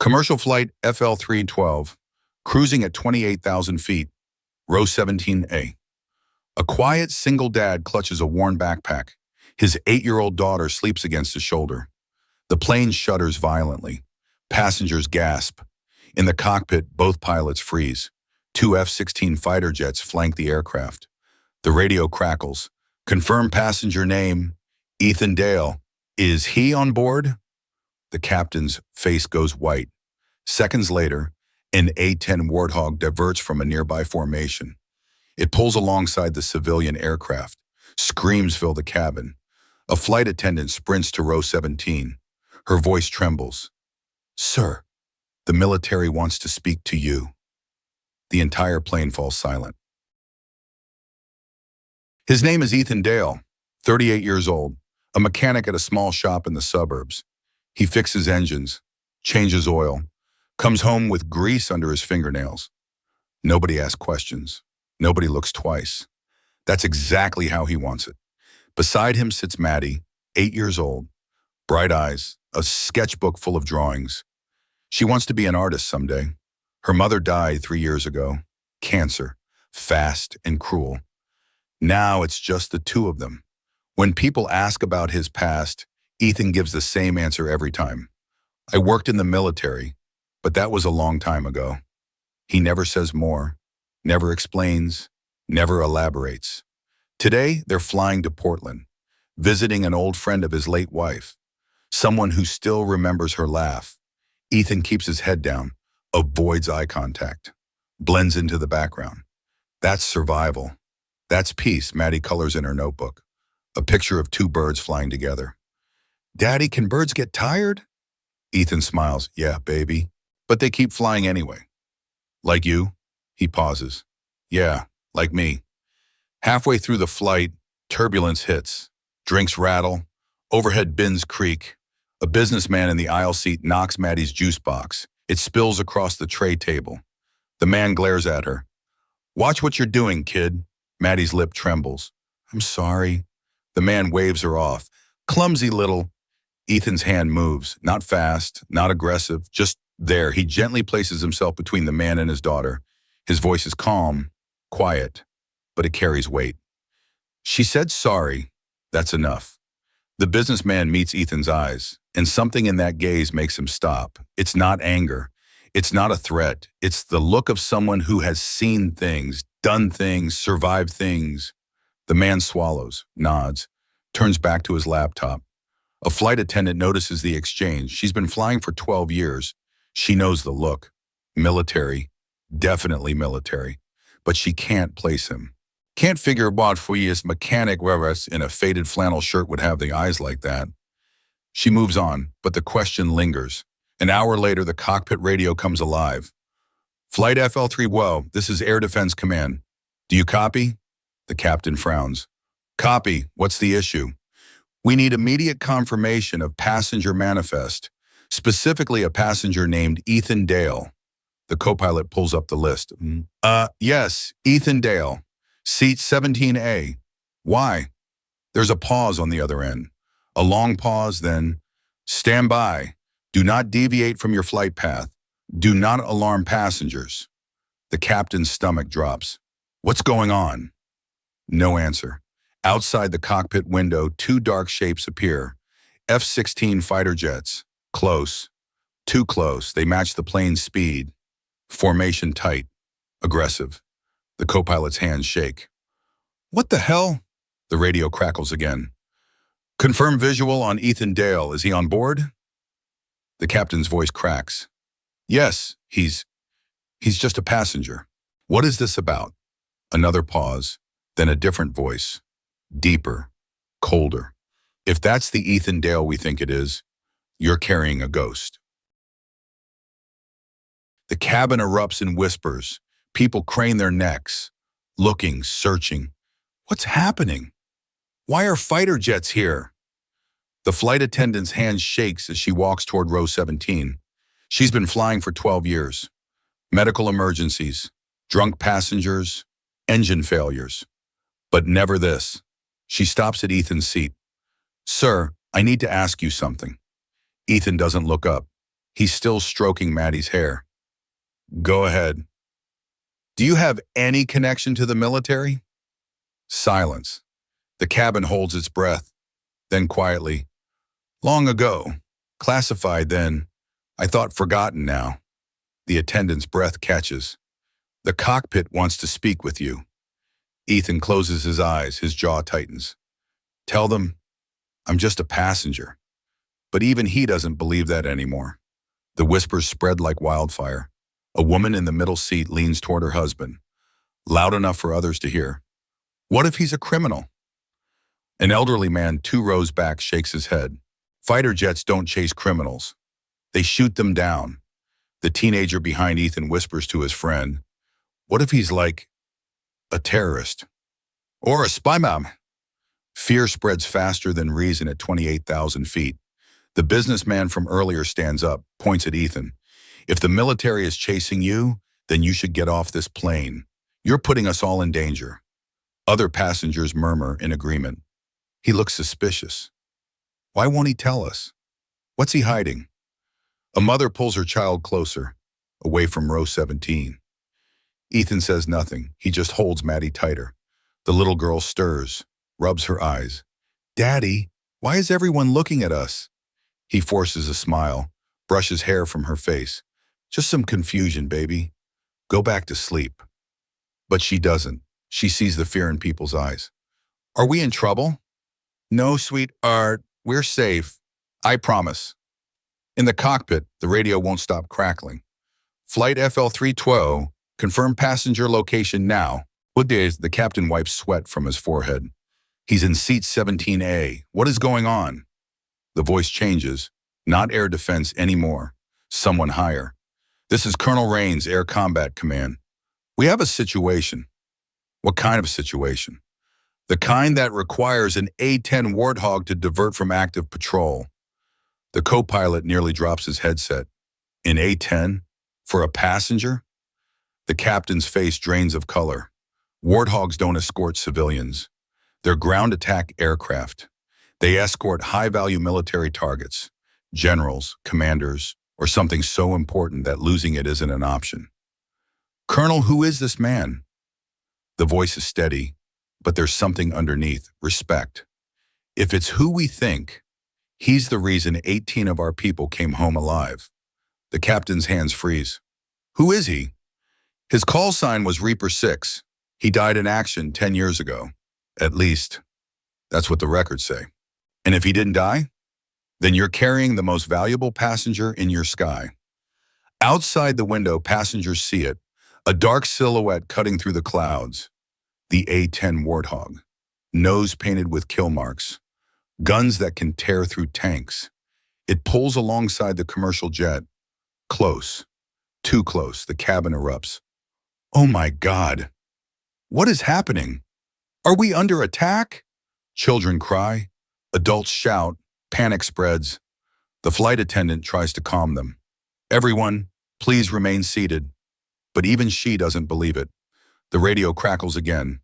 Commercial flight FL-312, cruising at 28,000 feet, row 17A. A quiet single dad clutches a worn backpack. His 8-year-old daughter sleeps against his shoulder. The plane shudders violently. Passengers gasp. In the cockpit, both pilots freeze. 2 F-16 fighter jets flank the aircraft. The radio crackles. Confirm passenger name, Ethan Dale. Is he on board? The captain's face goes white. Seconds later, an A-10 Warthog diverts from a nearby formation. It pulls alongside the civilian aircraft. Screams fill the cabin. A flight attendant sprints to row 17. Her voice trembles. "Sir, the military wants to speak to you." The entire plane falls silent. His name is Ethan Dale, 38 years old, a mechanic at a small shop in the suburbs. He fixes engines, changes oil, comes home with grease under his fingernails. Nobody asks questions. Nobody looks twice. That's exactly how he wants it. Beside him sits Maddie, 8 years old, bright eyes, a sketchbook full of drawings. She wants to be an artist someday. Her mother died 3 years ago. Cancer, fast and cruel. Now it's just the two of them. When people ask about his past, Ethan gives the same answer every time. "I worked in the military, but that was a long time ago." He never says more, never explains, never elaborates. Today, they're flying to Portland, visiting an old friend of his late wife, someone who still remembers her laugh. Ethan keeps his head down, avoids eye contact, blends into the background. That's survival. That's peace, Maddie colors in her notebook. A picture of 2 birds flying together. "Daddy, can birds get tired?" Ethan smiles. "Yeah, baby. But they keep flying anyway." "Like you?" He pauses. "Yeah, like me." Halfway through the flight, turbulence hits. Drinks rattle. Overhead bins creak. A businessman in the aisle seat knocks Maddie's juice box. It spills across the tray table. The man glares at her. "Watch what you're doing, kid." Maddie's lip trembles. "I'm sorry." The man waves her off. "Clumsy little." Ethan's hand moves, not fast, not aggressive, just there. He gently places himself between the man and his daughter. His voice is calm, quiet, but it carries weight. "She said sorry. That's enough." The businessman meets Ethan's eyes, and something in that gaze makes him stop. It's not anger. It's not a threat. It's the look of someone who has seen things, done things, survived things. The man swallows, nods, turns back to his laptop. A flight attendant notices the exchange. She's been flying for 12 years. She knows the look. Military, definitely military. But she can't place him. Can't figure what his mechanic whereas in a faded flannel shirt would have the eyes like that. She moves on, but the question lingers. An hour later, the cockpit radio comes alive. "Flight FL-312, this is Air Defense Command. Do you copy?" The captain frowns. "Copy. What's the issue?" "We need immediate confirmation of passenger manifest, specifically a passenger named Ethan Dale." The co-pilot pulls up the list. Yes, Ethan Dale. Seat 17A. Why?" There's a pause on the other end. A long pause, then, "Stand by. Do not deviate from your flight path. Do not alarm passengers." The captain's stomach drops. "What's going on?" No answer. Outside the cockpit window, 2 dark shapes appear. F-16 fighter jets. Close. Too close. They match the plane's speed. Formation tight. Aggressive. The co-pilot's hands shake. "What the hell?" The radio crackles again. "Confirm visual on Ethan Dale. Is he on board?" The captain's voice cracks. "Yes, he's just a passenger." "What is this about?" Another pause, then a different voice. Deeper, colder. "If that's the Ethan Dale we think it is, you're carrying a ghost." The cabin erupts in whispers. People crane their necks, looking, searching. What's happening? Why are fighter jets here? The flight attendant's hand shakes as she walks toward row 17. She's been flying for 12 years. Medical emergencies, drunk passengers, engine failures. But never this. She stops at Ethan's seat. "Sir, I need to ask you something." Ethan doesn't look up. He's still stroking Maddie's hair. Go ahead. Do you have any connection to the military? Silence. The cabin holds its breath. Then quietly, long ago. Classified then. I thought forgotten now. The attendant's breath catches. The cockpit wants to speak with you. Ethan closes his eyes, his jaw tightens. Tell them, I'm just a passenger. But even he doesn't believe that anymore. The whispers spread like wildfire. A woman in the middle seat leans toward her husband, loud enough for others to hear. What if he's a criminal? An elderly man 2 rows back shakes his head. Fighter jets don't chase criminals. They shoot them down. The teenager behind Ethan whispers to his friend, what if he's like a terrorist? Or a spy bomb? Fear spreads faster than reason at 28,000 feet. The businessman from earlier stands up, points at Ethan. If the military is chasing you, then you should get off this plane. You're putting us all in danger. Other passengers murmur in agreement. He looks suspicious. Why won't he tell us? What's he hiding? A mother pulls her child closer, away from row 17. Ethan says nothing. He just holds Maddie tighter. The little girl stirs, rubs her eyes. Daddy, why is everyone looking at us? He forces a smile, brushes hair from her face. Just some confusion, baby. Go back to sleep. But she doesn't. She sees the fear in people's eyes. Are we in trouble? No, sweetheart. We're safe. I promise. In the cockpit, the radio won't stop crackling. Flight FL312, confirm passenger location now. Good days, the captain wipes sweat from his forehead. He's in seat 17A. What is going on? The voice changes. Not air defense anymore. Someone higher. This is Colonel Rains, Air Combat Command. We have a situation. What kind of situation? The kind that requires an A-10 Warthog to divert from active patrol. The co-pilot nearly drops his headset. An A-10? For a passenger? The captain's face drains of color. Warthogs don't escort civilians. They're ground attack aircraft. They escort high-value military targets, generals, commanders, or something so important that losing it isn't an option. Colonel, who is this man? The voice is steady, but there's something underneath, respect. If it's who we think, he's the reason 18 of our people came home alive. The captain's hands freeze. Who is he? His call sign was Reaper 6. He died in action 10 years ago. At least, that's what the records say. And if he didn't die, then you're carrying the most valuable passenger in your sky. Outside the window, passengers see it, a dark silhouette cutting through the clouds. The A-10 Warthog, nose painted with kill marks, guns that can tear through tanks. It pulls alongside the commercial jet. Close, too close, the cabin erupts. Oh my God, what is happening? Are we under attack? Children cry, adults shout, panic spreads. The flight attendant tries to calm them. Everyone, please remain seated. But even she doesn't believe it. The radio crackles again,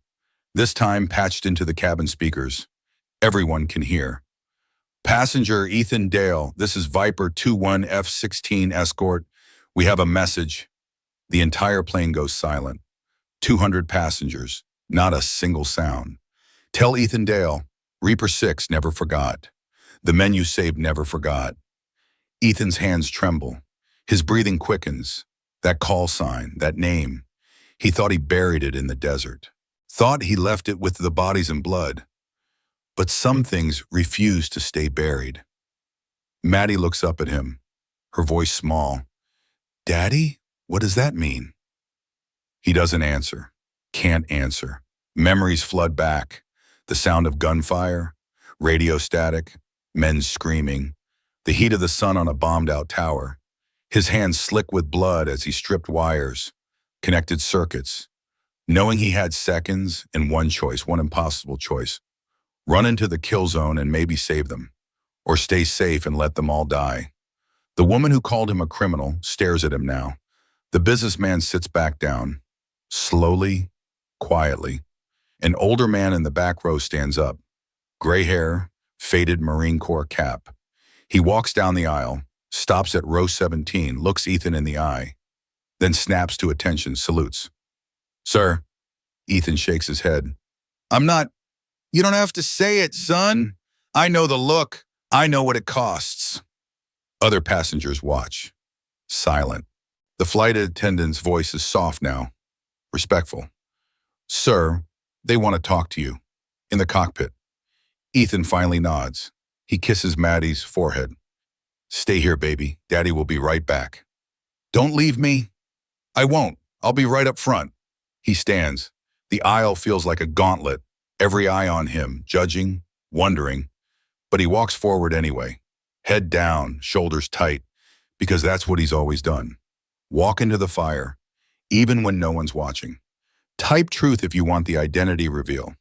this time patched into the cabin speakers. Everyone can hear. Passenger Ethan Dale, this is Viper 21 F-16 escort. We have a message. The entire plane goes silent. 200 passengers, not a single sound. Tell Ethan Dale, Reaper 6 never forgot. The men you saved never forgot. Ethan's hands tremble. His breathing quickens. That call sign, that name. He thought he buried it in the desert. Thought he left it with the bodies and blood. But some things refuse to stay buried. Maddie looks up at him, her voice small. Daddy, what does that mean? He doesn't answer, can't answer. Memories flood back. The sound of gunfire, radio static, men screaming, the heat of the sun on a bombed-out tower. His hands slick with blood as he stripped wires, connected circuits, knowing he had seconds and one choice, one impossible choice. Run into the kill zone and maybe save them, or stay safe and let them all die. The woman who called him a criminal stares at him now. The businessman sits back down, slowly, quietly. An older man in the back row stands up, gray hair, faded Marine Corps cap. He walks down the aisle, stops at row 17, looks Ethan in the eye, then snaps to attention, salutes. Sir, Ethan shakes his head. I'm not. You don't have to say it, son. I know the look. I know what it costs. Other passengers watch, silent. The flight attendant's voice is soft now, respectful. Sir, they want to talk to you. In the cockpit. Ethan finally nods. He kisses Maddie's forehead. Stay here, baby. Daddy will be right back. Don't leave me. I won't. I'll be right up front. He stands. The aisle feels like a gauntlet. Every eye on him, judging, wondering. But he walks forward anyway. Head down, shoulders tight, because that's what he's always done. Walk into the fire, even when no one's watching. Type truth if you want the identity reveal.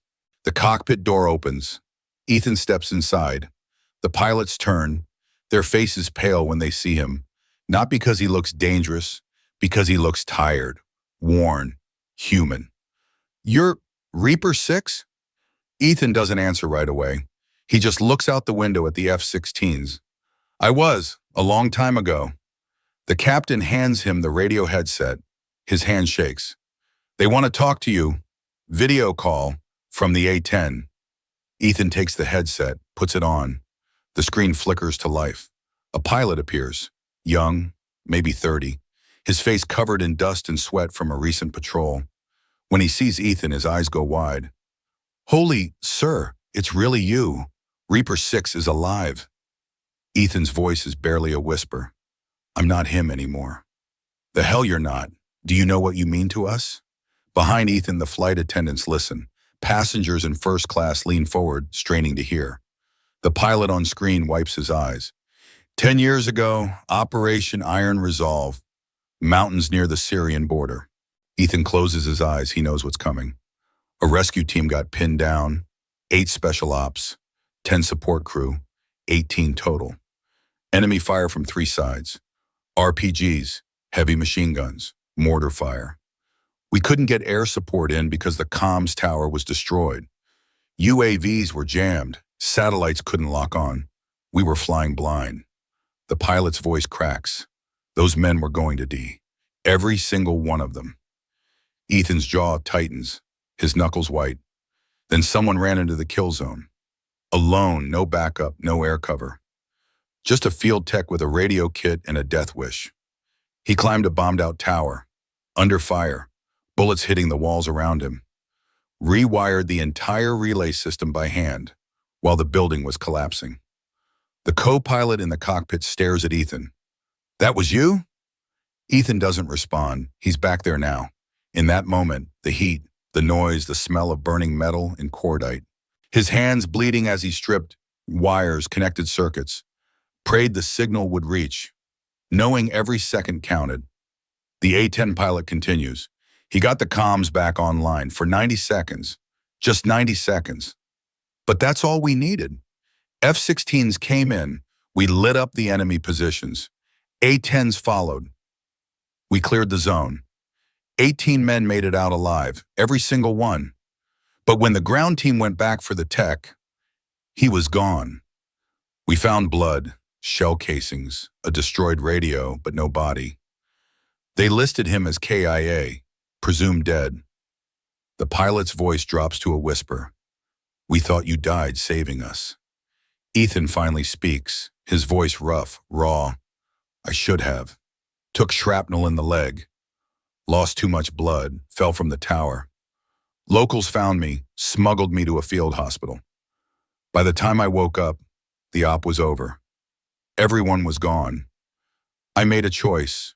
The cockpit door opens. Ethan steps inside. The pilots turn. Their faces pale when they see him. Not because he looks dangerous, because he looks tired, worn, human. You're Reaper 6? Ethan doesn't answer right away. He just looks out the window at the F-16s. I was, a long time ago. The captain hands him the radio headset. His hand shakes. They want to talk to you. Video call from the A-10. Ethan takes the headset, puts it on. The screen flickers to life. A pilot appears, young, maybe 30, his face covered in dust and sweat from a recent patrol. When he sees Ethan, his eyes go wide. Holy, sir, it's really you. Reaper 6 is alive. Ethan's voice is barely a whisper. I'm not him anymore. The hell you're not. Do you know what you mean to us? Behind Ethan, the flight attendants listen. Passengers in first class lean forward, straining to hear. The pilot on screen wipes his eyes. 10 years ago, Operation Iron Resolve. Mountains near the Syrian border. Ethan closes his eyes. He knows what's coming. A rescue team got pinned down. 8 special ops. 10 support crew. 18 total. Enemy fire from 3 sides. RPGs, heavy machine guns, mortar fire. We couldn't get air support in because the comms tower was destroyed. UAVs were jammed. Satellites couldn't lock on. We were flying blind. The pilot's voice cracks. Those men were going to die. Every single one of them. Ethan's jaw tightens, his knuckles white. Then someone ran into the kill zone. Alone, no backup, no air cover. Just a field tech with a radio kit and a death wish. He climbed a bombed-out tower. Under fire, bullets hitting the walls around him. Rewired the entire relay system by hand while the building was collapsing. The co-pilot in the cockpit stares at Ethan. That was you? Ethan doesn't respond. He's back there now. In that moment, the heat, the noise, the smell of burning metal and cordite. His hands bleeding as he stripped wires, connected circuits. Prayed the signal would reach. Knowing every second counted. The A-10 pilot continues. He got the comms back online for 90 seconds. Just 90 seconds. But that's all we needed. F-16s came in. We lit up the enemy positions. A-10s followed. We cleared the zone. 18 men made it out alive, every single one. But when the ground team went back for the tech, he was gone. We found blood, shell casings, a destroyed radio, but no body. They listed him as KIA, presumed dead. The pilot's voice drops to a whisper. We thought you died saving us. Ethan finally speaks, his voice rough, raw. I should have. Took shrapnel in the leg. Lost too much blood, fell from the tower. Locals found me, smuggled me to a field hospital. By the time I woke up, the op was over. Everyone was gone. I made a choice.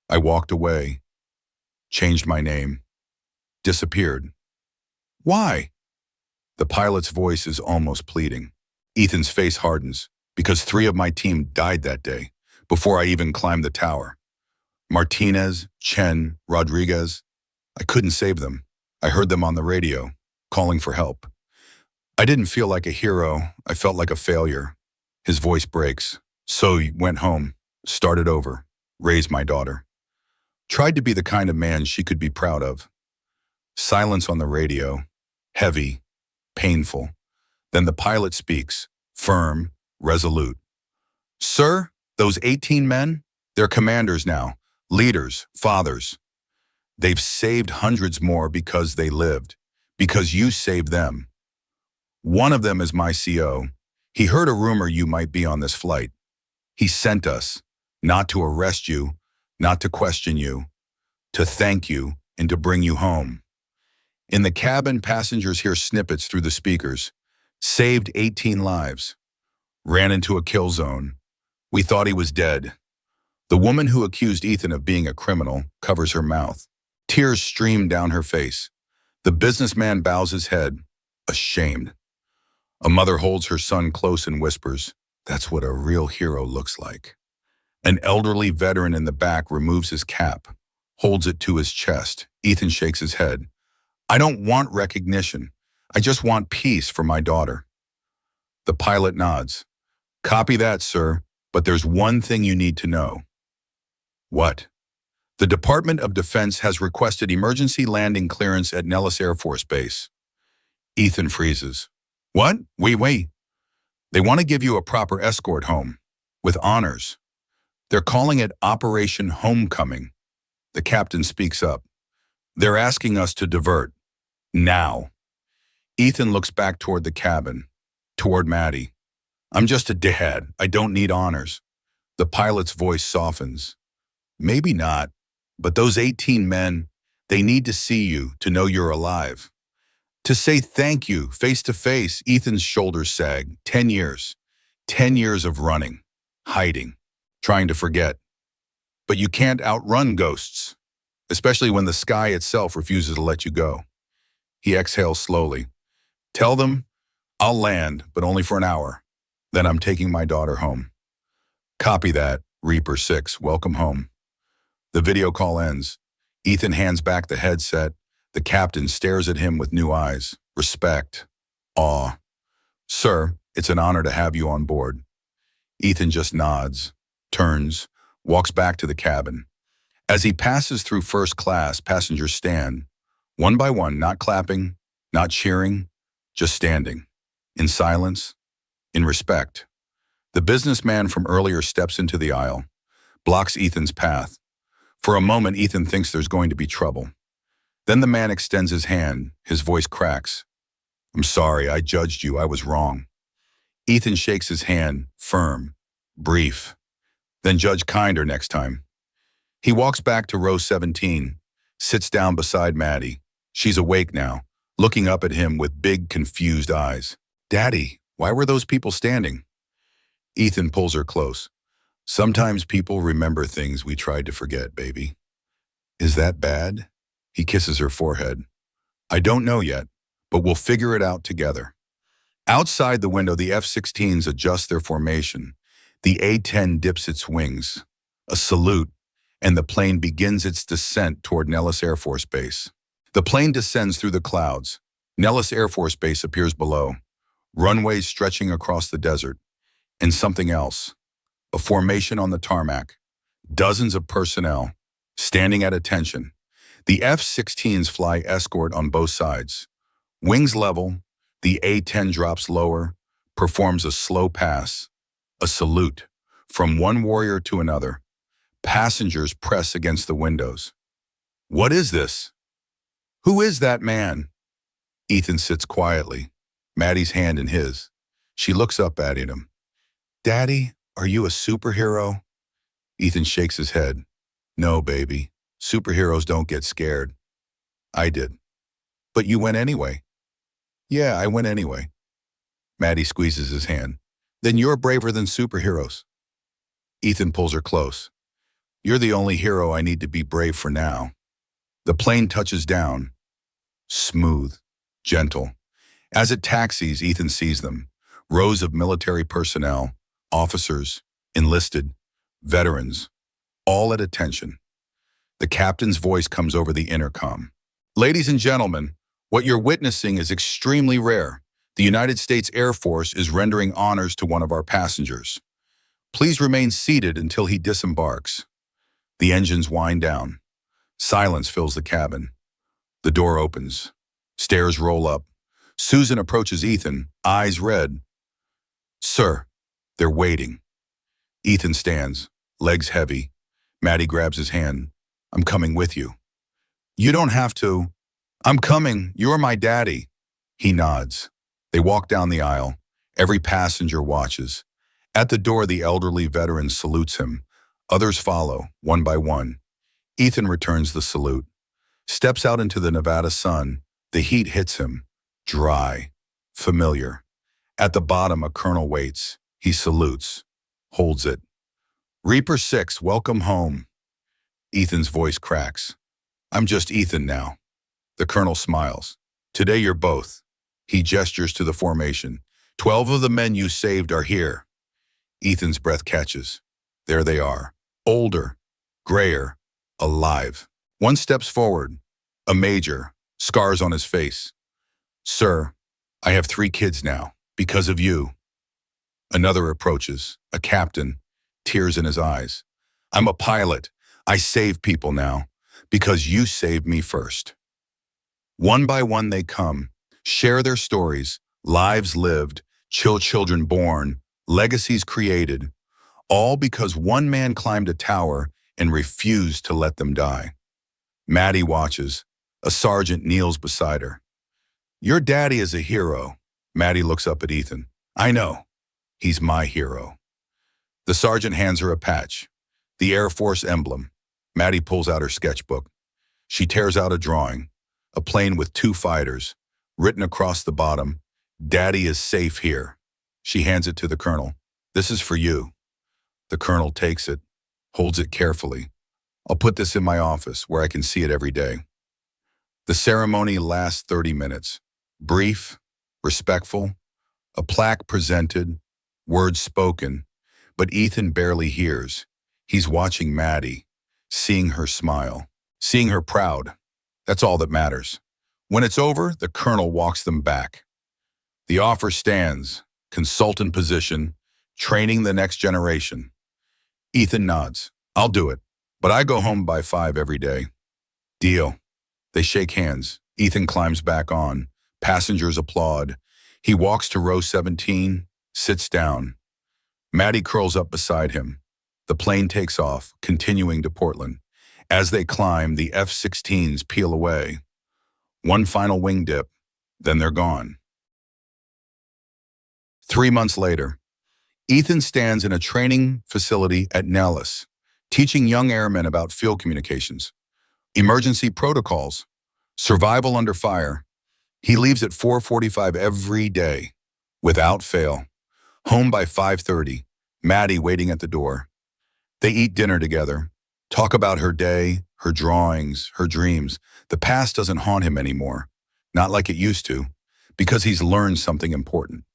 I walked away. Changed my name. Disappeared. Why? The pilot's voice is almost pleading. Ethan's face hardens, because 3 of my team died that day, before I even climbed the tower. Martinez, Chen, Rodriguez. I couldn't save them. I heard them on the radio, calling for help. I didn't feel like a hero. I felt like a failure. His voice breaks. So he went home, started over, raised my daughter. Tried to be the kind of man she could be proud of. Silence on the radio, heavy, painful. Then the pilot speaks, firm, resolute. Sir, Those 18 men, they're commanders now, leaders, fathers. They've saved hundreds more because they lived, because you saved them. One of them is my CO. He heard a rumor you might be on this flight. He sent us, not to arrest you, not to question you, to thank you and to bring you home. In the cabin, passengers hear snippets through the speakers. Saved 18 lives. Ran into a kill zone. We thought he was dead. The woman who accused Ethan of being a criminal covers her mouth. Tears stream down her face. The businessman bows his head, ashamed. A mother holds her son close and whispers, "That's what a real hero looks like." An elderly veteran in the back removes his cap, holds it to his chest. Ethan shakes his head. "I don't want recognition. I just want peace for my daughter." The pilot nods. "Copy that, sir, but there's one thing you need to know." "What?" "The Department of Defense has requested emergency landing clearance at Nellis Air Force Base." Ethan freezes. "What? Wait. They want to give you a proper escort home, with honors. They're calling it Operation Homecoming." The captain speaks up. "They're asking us to divert. Now." Ethan looks back toward the cabin, toward Maddie. "I'm just a dad. I don't need honors." The pilot's voice softens. "Maybe not, but those 18 men, they need to see you, to know you're alive. To say thank you, face to face." Ethan's shoulders sag. 10 years. 10 years of running, hiding, trying to forget. But you can't outrun ghosts, especially when the sky itself refuses to let you go. He exhales slowly. "Tell them I'll land, but only for an hour. Then I'm taking my daughter home." "Copy that, Reaper 6. Welcome home." The video call ends. Ethan hands back the headset. The captain stares at him with new eyes. Respect. Awe. "Sir, it's an honor to have you on board." Ethan just nods, turns, walks back to the cabin. As he passes through first class, passengers stand, one by one, not clapping, not cheering, just standing, in silence, in respect. The businessman from earlier steps into the aisle, blocks Ethan's path. For a moment, Ethan thinks there's going to be trouble. Then the man extends his hand, his voice cracks. "I'm sorry, I judged you, I was wrong." Ethan shakes his hand, firm, brief. "Then judge kinder next time." He walks back to row 17, sits down beside Maddie. She's awake now, looking up at him with big, confused eyes. "Daddy, why were those people standing?" Ethan pulls her close. "Sometimes people remember things we tried to forget, baby." "Is that bad?" He kisses her forehead. "I don't know yet, but we'll figure it out together." Outside the window, the F-16s adjust their formation. The A-10 dips its wings. A salute, and the plane begins its descent toward Nellis Air Force Base. The plane descends through the clouds. Nellis Air Force Base appears below, runways stretching across the desert, and something else. A formation on the tarmac. Dozens of personnel, standing at attention. The F-16s fly escort on both sides. Wings level, the A-10 drops lower, performs a slow pass, a salute, from one warrior to another. Passengers press against the windows. "What is this? Who is that man?" Ethan sits quietly, Maddie's hand in his. She looks up at him. "Daddy, are you a superhero?" Ethan shakes his head. "No, baby. Superheroes don't get scared." "I did." "But you went anyway." "Yeah, I went anyway." Maddie squeezes his hand. "Then you're braver than superheroes." Ethan pulls her close. "You're the only hero I need to be brave for now." The plane touches down. Smooth, gentle. As it taxis, Ethan sees them. Rows of military personnel, officers, enlisted, veterans, all at attention. The captain's voice comes over the intercom. "Ladies and gentlemen, what you're witnessing is extremely rare. The United States Air Force is rendering honors to one of our passengers. Please remain seated until he disembarks." The engines wind down. Silence fills the cabin. The door opens. Stairs roll up. Susan approaches Ethan, eyes red. "Sir, they're waiting." Ethan stands, legs heavy. Maddie grabs his hand. I'm coming with you. You don't have to. I'm coming. You're my daddy. He nods. They walk down the aisle. Every passenger watches. At the door, the elderly veteran salutes him. Others follow, one by one. Ethan returns the salute. Steps out into the Nevada sun. The heat hits him. Dry. Familiar. At the bottom, a colonel waits. He salutes. Holds it. Reaper 6, welcome home. Ethan's voice cracks. I'm just Ethan now. The colonel smiles. Today you're both. He gestures to the formation. 12 of the men you saved are here. Ethan's breath catches. There they are. Older, grayer, alive. One steps forward. A major, scars on his face. Sir, I have 3 kids now, because of you. Another approaches, a captain, tears in his eyes. I'm a pilot. I save people now, because you saved me first. One by one they come, share their stories, lives lived, children born, legacies created, all because one man climbed a tower and refused to let them die. Maddie watches. A sergeant kneels beside her. Your daddy is a hero. Maddie looks up at Ethan. I know. He's my hero. The sergeant hands her a patch. The Air Force emblem. Maddie pulls out her sketchbook. She tears out a drawing. A plane with 2 fighters. Written across the bottom, Daddy is safe here. She hands it to the colonel. This is for you. The colonel takes it, holds it carefully. I'll put this in my office where I can see it every day. The ceremony lasts 30 minutes. Brief, respectful, a plaque presented, words spoken, but Ethan barely hears. He's watching Maddie, seeing her smile, seeing her proud. That's all that matters. When it's over, the colonel walks them back. The offer stands, consultant position, training the next generation. Ethan nods. I'll do it, but I go home by 5 every day. Deal. They shake hands. Ethan climbs back on. Passengers applaud. He walks to row 17, sits down. Maddie curls up beside him. The plane takes off, continuing to Portland. As they climb, the F-16s peel away. One final wing dip, then they're gone. 3 months later, Ethan stands in a training facility at Nellis, teaching young airmen about field communications, emergency protocols, survival under fire. He leaves at 4:45 every day, without fail. Home by 5:30, Maddie waiting at the door. They eat dinner together, talk about her day, her drawings, her dreams. The past doesn't haunt him anymore, not like it used to, because he's learned something important.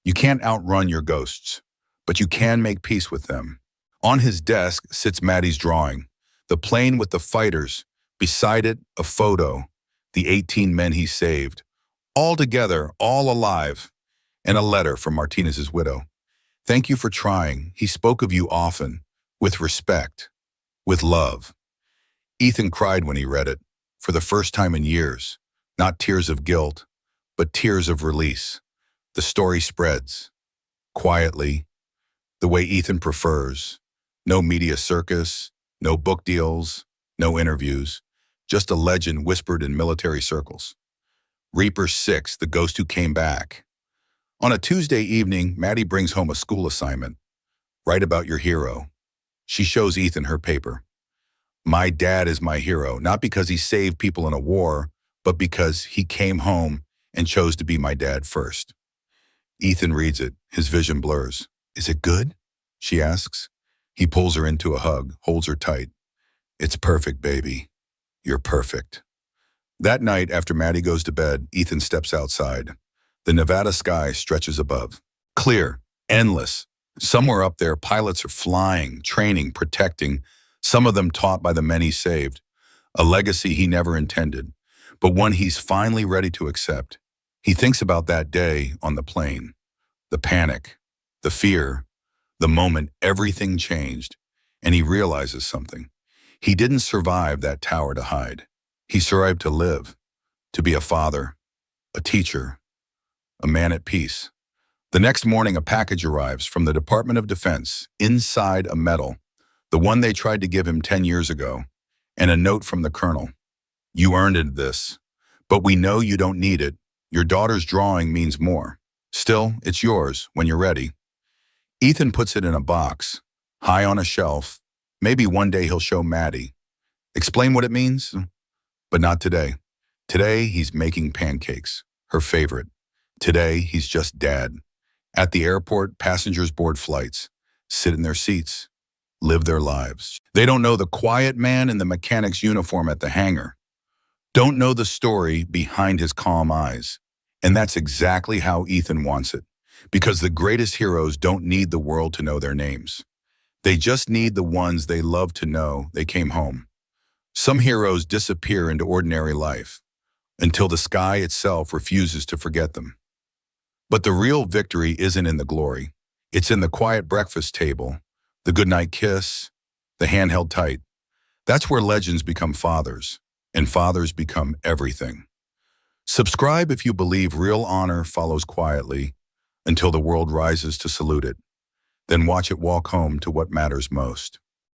You can't outrun your ghosts, but you can make peace with them. On his desk sits Maddie's drawing, the plane with the fighters, beside it a photo, the 18 men he saved, all together, all alive, and a letter from Martinez's widow. Thank you for trying. He spoke of you often, with respect, with love. Ethan cried when he read it, for the first time in years, not tears of guilt, but tears of release. The story spreads, quietly, the way Ethan prefers. No media circus, no book deals, no interviews, just a legend whispered in military circles. Reaper 6, the ghost who came back. On a Tuesday evening, Maddie brings home a school assignment. Write about your hero. She shows Ethan her paper. My dad is my hero, not because he saved people in a war, but because he came home and chose to be my dad first. Ethan reads it. His vision blurs. Is it good? She asks. He pulls her into a hug, holds her tight. It's perfect, baby. You're perfect. That night, after Maddie goes to bed, Ethan steps outside. The Nevada sky stretches above. Clear, endless. Somewhere up there, pilots are flying, training, protecting, some of them taught by the men he saved. A legacy he never intended, but one he's finally ready to accept. He thinks about that day on the plane. The panic, the fear, the moment everything changed, and he realizes something. He didn't survive that tower to hide. He survived to live, to be a father, a teacher, a man at peace. The next morning, a package arrives from the Department of Defense, inside a medal, the one they tried to give him 10 years ago, and a note from the colonel. You earned it this, but we know you don't need it. Your daughter's drawing means more. Still, it's yours when you're ready. Ethan puts it in a box, high on a shelf. Maybe one day he'll show Maddie. Explain what it means? But not today. Today, he's making pancakes, her favorite. Today, he's just dad. At the airport, passengers board flights, sit in their seats, live their lives. They don't know the quiet man in the mechanic's uniform at the hangar. Don't know the story behind his calm eyes. And that's exactly how Ethan wants it. Because the greatest heroes don't need the world to know their names. They just need the ones they love to know they came home. Some heroes disappear into ordinary life until the sky itself refuses to forget them. But the real victory isn't in the glory. It's in the quiet breakfast table, the goodnight kiss, the hand held tight. That's where legends become fathers, and fathers become everything. Subscribe if you believe real honor follows quietly until the world rises to salute it. Then watch it walk home to what matters most.